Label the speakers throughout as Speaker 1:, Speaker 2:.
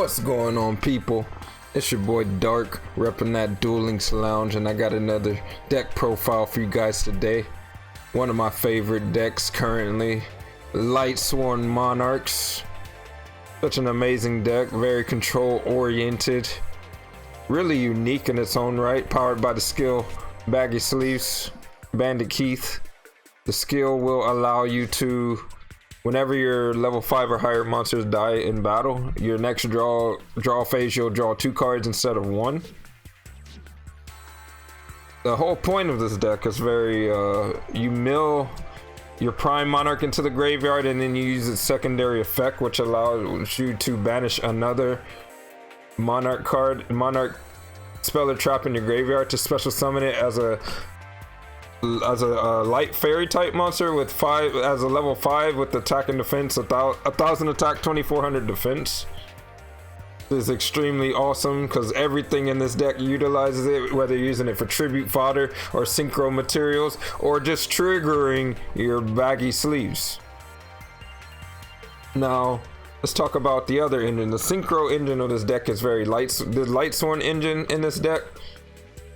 Speaker 1: What's going on, people? It's your boy Dark, repping that Duel Links Lounge, and I got another deck profile for you guys today. One of my favorite decks currently, Lightsworn Monarchs. Such an amazing deck, very control oriented, really unique in its own right, powered by the skill Baggy Sleeves, Bandit Keith. The skill will allow you to, whenever your level 5 or higher monsters die in battle, your next draw phase you'll draw 2 cards instead of 1. The whole point of this deck is very, you mill your prime monarch into the graveyard and then you use its secondary effect, which allows you to banish another monarch spell or trap in your graveyard to special summon it as a light fairy type monster with 5 as a level 5 with attack and defense, 1000 attack, 2400 defense. This is extremely awesome because everything in this deck utilizes it, whether you're using it for tribute fodder or synchro materials or just triggering your Baggy Sleeves. Now let's talk about the other engine. The synchro engine of this deck is very the Lightsworn engine in this deck.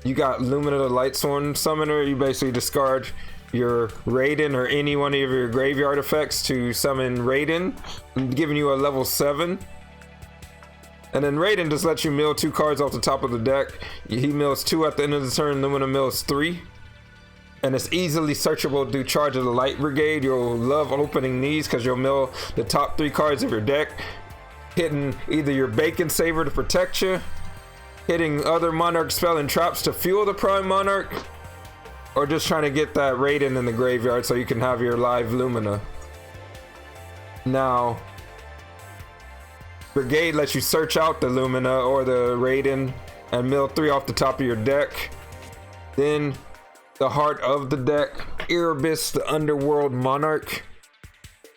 Speaker 1: You got Lumina the Lightsworn Summoner. You basically discard your Raiden or any one of your graveyard effects to summon Raiden, giving you a level 7. And then Raiden just lets you mill 2 cards off the top of the deck. He mills 2 at the end of the turn, Lumina mills 3. And it's easily searchable through Charge of the Light Brigade. You'll love opening these because you'll mill the top 3 cards of your deck, hitting either your Bacon Saver to protect you, hitting other Monarch spell and traps to fuel the Prime Monarch, or just trying to get that Raiden in the graveyard so you can have your live Lumina. Now, Brigade lets you search out the Lumina or the Raiden and mill 3 off the top of your deck. Then, the heart of the deck, Erebus, the Underworld Monarch.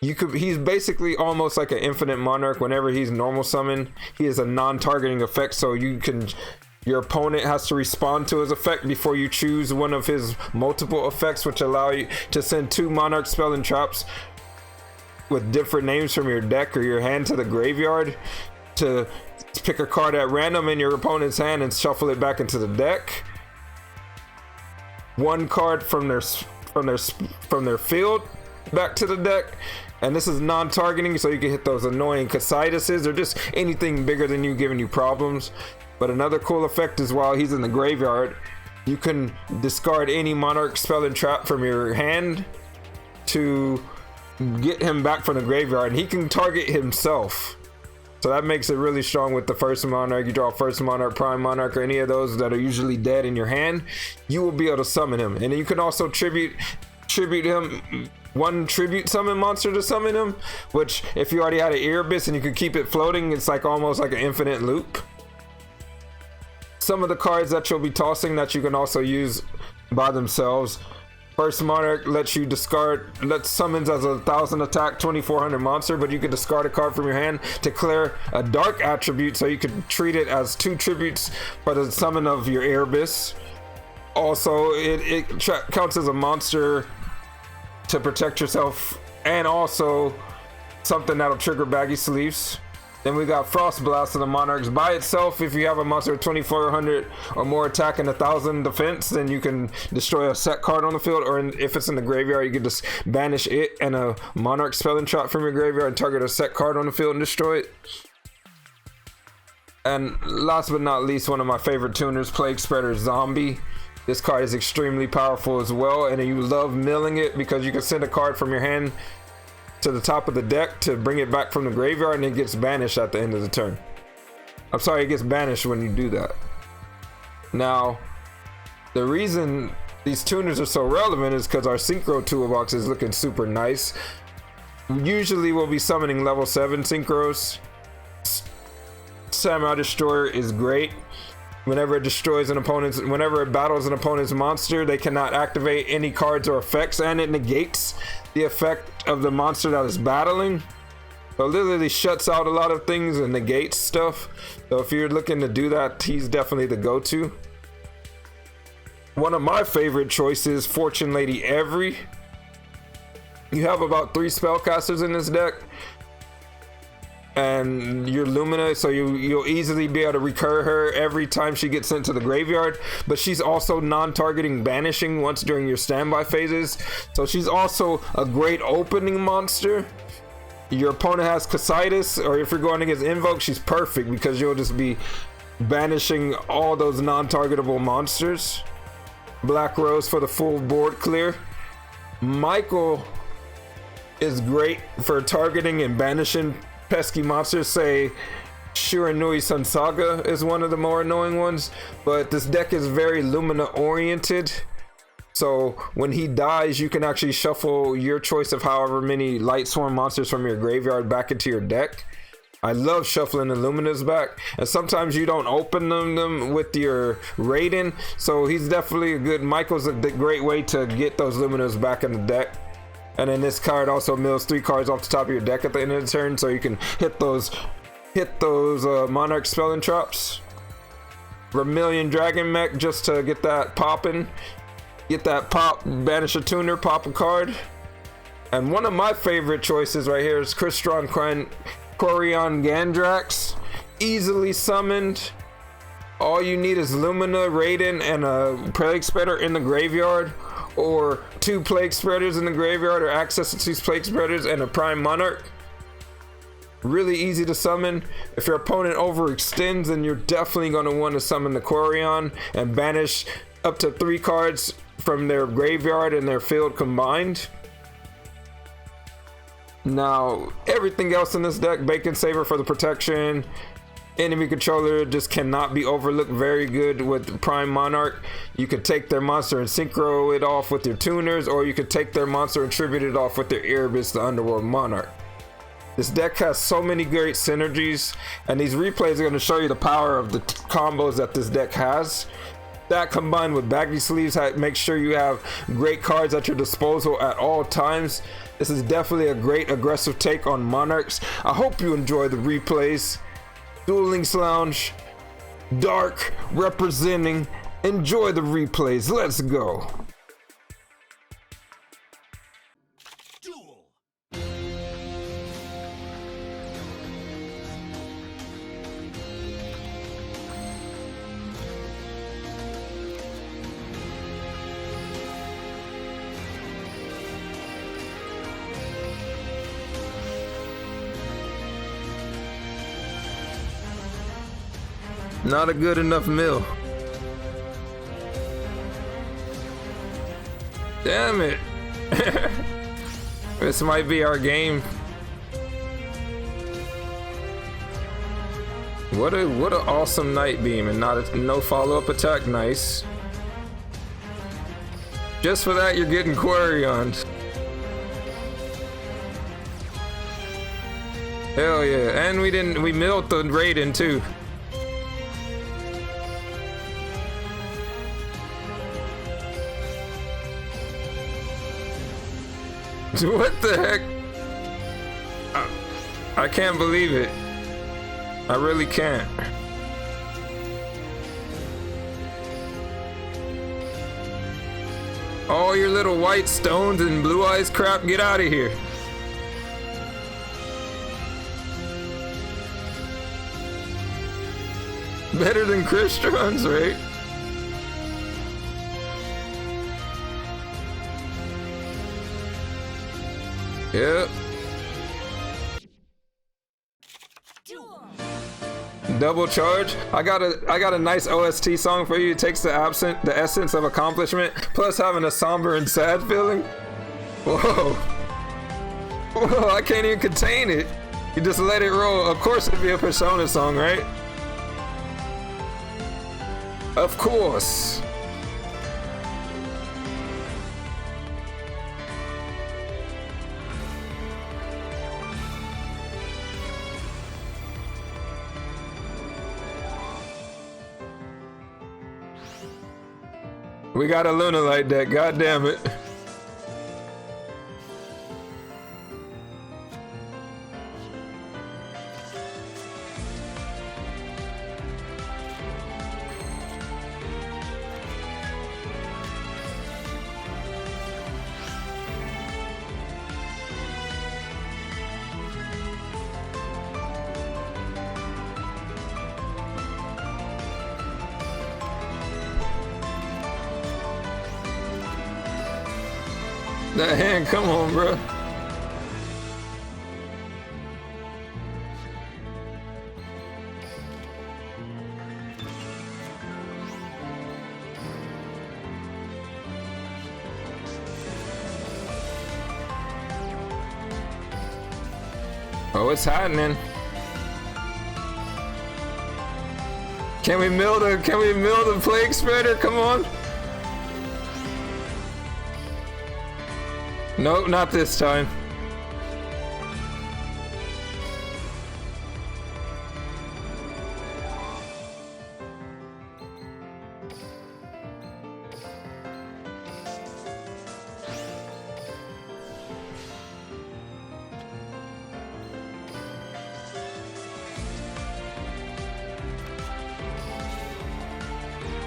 Speaker 1: He's basically almost like an infinite monarch. Whenever he's normal summon, he is a non-targeting effect, so your opponent has to respond to his effect before you choose one of his multiple effects, which allow you to send 2 monarch spell and traps with different names from your deck or your hand to the graveyard to pick a card at random in your opponent's hand and shuffle it back into the deck. 1 card from their field back to the deck. And this is non-targeting, so you can hit those annoying Casiduses or just anything bigger than you giving you problems. But another cool effect is while he's in the graveyard, you can discard any Monarch spell and trap from your hand to get him back from the graveyard, and he can target himself. So that makes it really strong with the first Monarch. You draw first Monarch, Prime Monarch, or any of those that are usually dead in your hand, you will be able to summon him. And then you can also tribute him, 1 tribute summon monster to summon him, which if you already had an Erebus and you could keep it floating, it's like almost like an infinite loop. Some of the cards that you'll be tossing that you can also use by themselves. First Monarch lets summons as a 1000 attack, 2400 monster, but you can discard a card from your hand to clear a dark attribute, so you can treat it as 2 tributes for the summon of your Erebus. Also, it counts as a monster to protect yourself, and also something that'll trigger Baggy Sleeves. Then we got Frost Blast of the Monarchs. By itself, if you have a monster with 2400 or more attack and 1000 defense, then you can destroy a set card on the field, or if it's in the graveyard, you can just banish it and a Monarch spell and trap from your graveyard and target a set card on the field and destroy it. And last but not least, one of my favorite tuners, Plague Spreader Zombie. This card is extremely powerful as well, and you love milling it because you can send a card from your hand to the top of the deck to bring it back from the graveyard, and it gets banished at the end of the turn. I'm sorry, it gets banished when you do that. Now, the reason these tuners are so relevant is because our Synchro toolbox is looking super nice. Usually we'll be summoning level 7 Synchros. Samurai Destroyer is great. Whenever it battles an opponent's monster, they cannot activate any cards or effects, and it negates the effect of the monster that is battling. So it literally shuts out a lot of things and negates stuff. So if you're looking to do that, he's definitely the go-to. One of my favorite choices, Fortune Lady Every. You have about 3 spellcasters in this deck. and your Lumina, so you'll easily be able to recur her every time she gets sent to the graveyard. But she's also non-targeting banishing once during your standby phases, so she's also a great opening monster. Your opponent has Casitas, or if you're going against Invoke, she's perfect because you'll just be banishing all those non-targetable monsters. Black Rose for the full board clear. Michael is great for targeting and banishing pesky monsters. Say Shiranui Sansaga is one of the more annoying ones, but this deck is very Lumina oriented, so when he dies you can actually shuffle your choice of however many Lightsworn monsters from your graveyard back into your deck. I love shuffling the Luminas back, and sometimes you don't open them with your Raiden, so he's definitely a good, Michael's a great way to get those Luminas back in the deck. And then this card also mills 3 cards off the top of your deck at the end of the turn, so you can hit those Monarch spelling traps. Vermilion Dragon Mech just to get that popping. Get that pop, banish a tuner, pop a card. And one of my favorite choices right here is Crystron Corion Gandrax. Easily summoned. All you need is Lumina, Raiden, and a Plague Spreader in the graveyard, or 2 Plague Spreaders in the graveyard, or access to 2 Plague Spreaders and a Prime Monarch. Really easy to summon. If your opponent overextends, then you're definitely going to want to summon the Corion and banish up to 3 cards from their graveyard and their field combined. Now, everything else in this deck, Bacon Saver for the protection, enemy controller just cannot be overlooked. Very good with Prime Monarch. You could take their monster and synchro it off with your tuners, or you could take their monster and tribute it off with your Erebus, the Underworld Monarch. This deck has so many great synergies, and these replays are going to show you the power of the combos that this deck has. That combined with baggy sleeves make sure you have great cards at your disposal at all times. This is definitely a great aggressive take on Monarchs. I hope you enjoy the replays. Duel Links Lounge, Dark representing. Enjoy the replays. Let's go. Not a good enough mill. Damn it. This might be our game. What a awesome Night Beam, and no follow-up attack. Nice. Just for that you're getting Quarions. Hell yeah. And we milled the Raiden too. What the heck? I can't believe it. I really can't. All your little white stones and blue eyes crap, get out of here. Better than Crystron's, right? Yep. Double charge. I got a nice OST song for you. It takes the essence of accomplishment, plus having a somber and sad feeling. Whoa. Whoa, I can't even contain it. You just let it roll. Of course it'd be a Persona song, right? Of course. We got a Lunalight deck, god damn it. That hand, come on, bro. Oh, it's happening. Can we mill the plague spreader? Come on. Nope, not this time.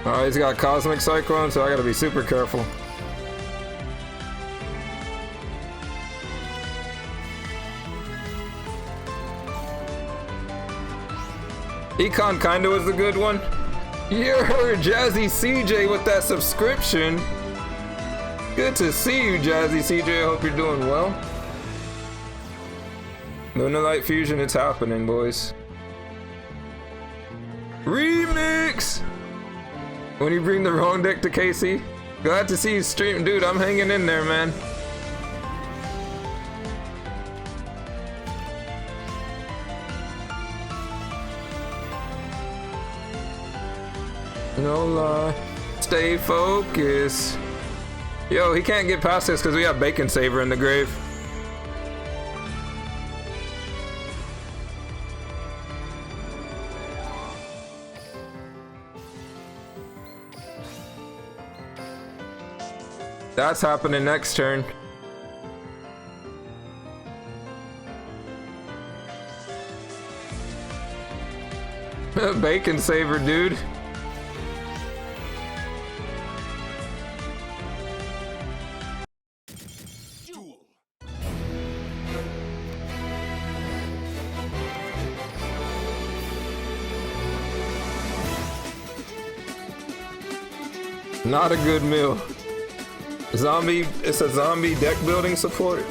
Speaker 1: Oh, he's got Cosmic Cyclone, so I gotta be super careful. Econ kinda was a good one. You're Jazzy CJ with that subscription. Good to see you, Jazzy CJ. I hope you're doing well. Lunalight Fusion, it's happening, boys. Remix! When you bring the wrong deck to KC. Glad to see you stream. Dude, I'm hanging in there, man. No lie. Stay focused. Yo, he can't get past this because we have Bacon Saver in the grave. That's happening next turn. Bacon Saver, dude.
Speaker 2: Duel.
Speaker 1: Not a good meal. Zombie, it's a zombie deck building support.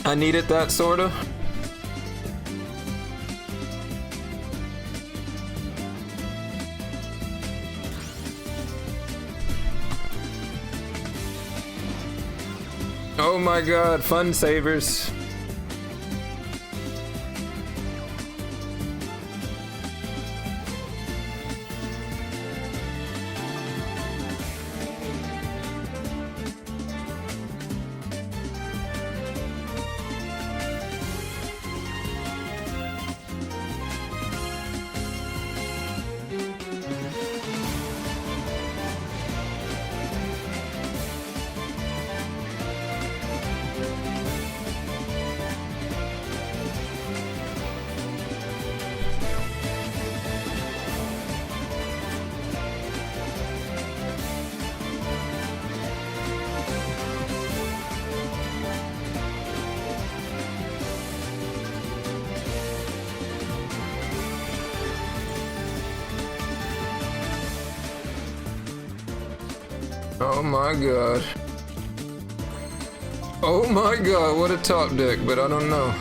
Speaker 1: I needed that sorta. Oh my god, fun savers. Oh my god. Oh my god, what a top deck, but I don't know.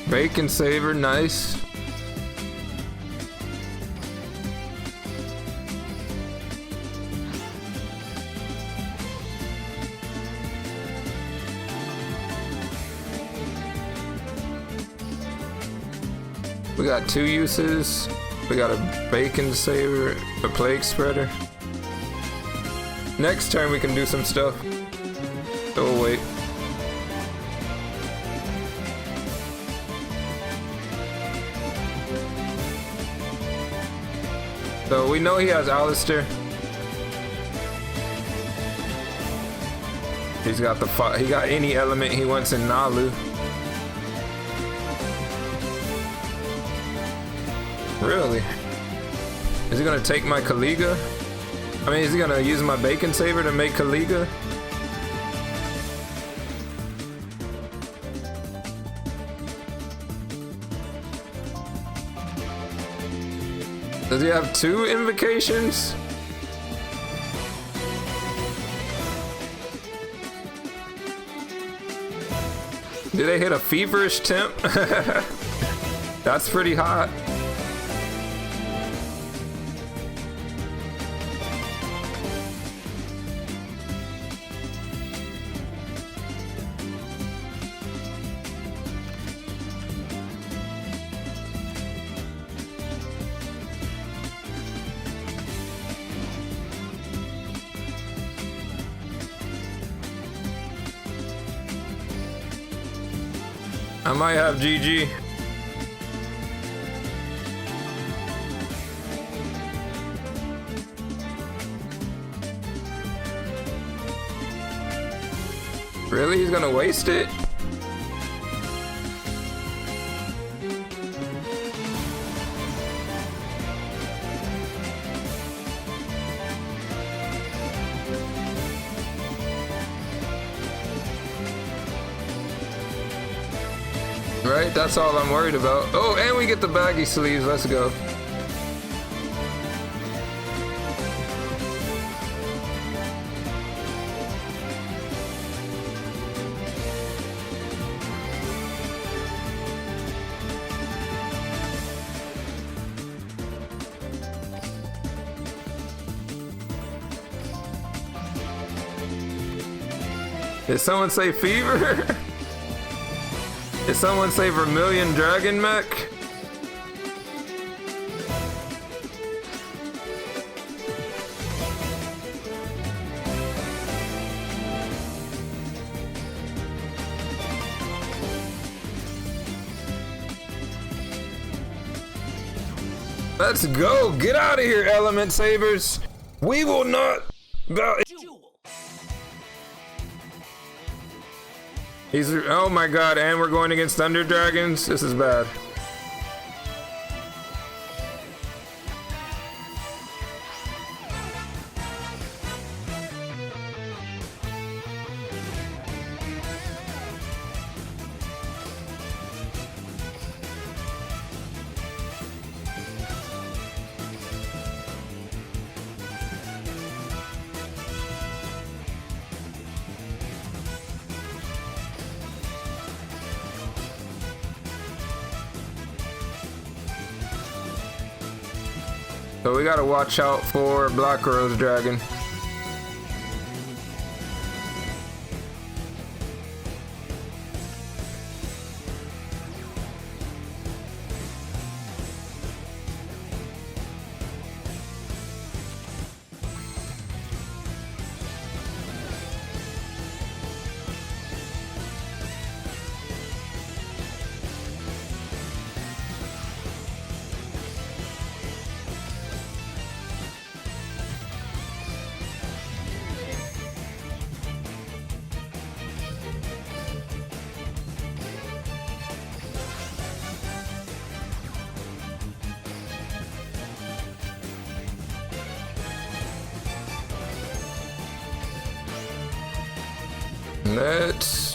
Speaker 1: Bacon Saver, nice. We got two uses. We got a Bacon Saver, a Plague Spreader. Next turn we can do some stuff. Oh wait. So we know he has Alistair. He's got he got any element he wants in Nalu. Really? Is he gonna take my Kaliga? I mean, is he gonna use my Bacon Saber to make Kaliga? Does he have 2 invocations? Did they hit a feverish temp? That's pretty hot. I might have GG. Really? He's gonna waste it? Right? That's all I'm worried about. Oh, and we get the baggy sleeves. Let's go. Did someone say fever? Did someone say Vermilion Dragon Mech? Let's go! Get out of here, Element Sabers! We will not bow. He's, oh my god, and we're going against Thunder Dragons? This is bad. So we gotta watch out for Black Rose Dragon. Let's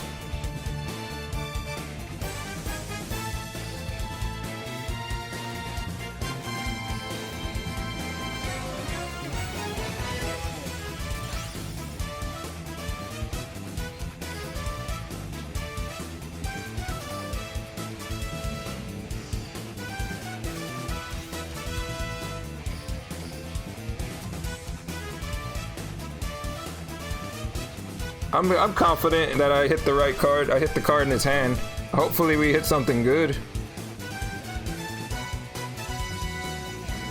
Speaker 1: I'm confident that I hit the right card. I hit the card in his hand. Hopefully we hit something good.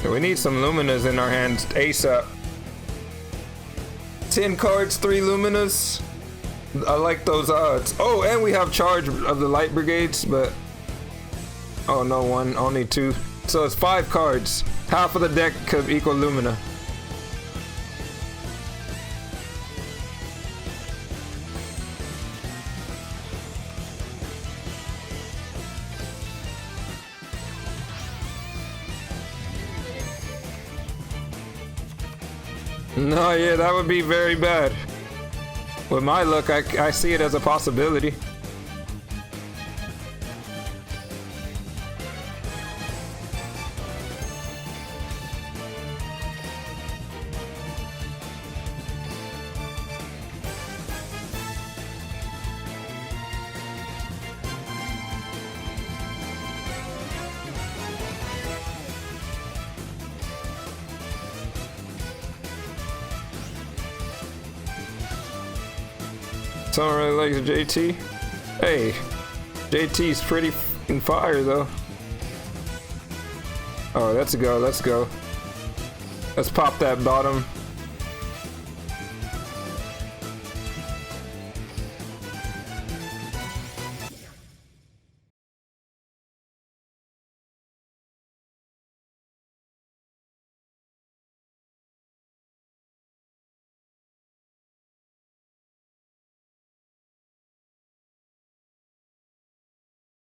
Speaker 1: We need some Luminas in our hands ASAP. 10 cards, 3 Luminas. I like those odds. Oh, and we have charge of the Light Brigades, but... Oh no, one, only 2. So it's 5 cards. Half of the deck could equal Lumina. No, yeah, that would be very bad. With my luck, I see it as a possibility. Someone really likes JT. Hey, JT's pretty f***ing fire though. Oh, let's go, let's go. Let's pop that bottom.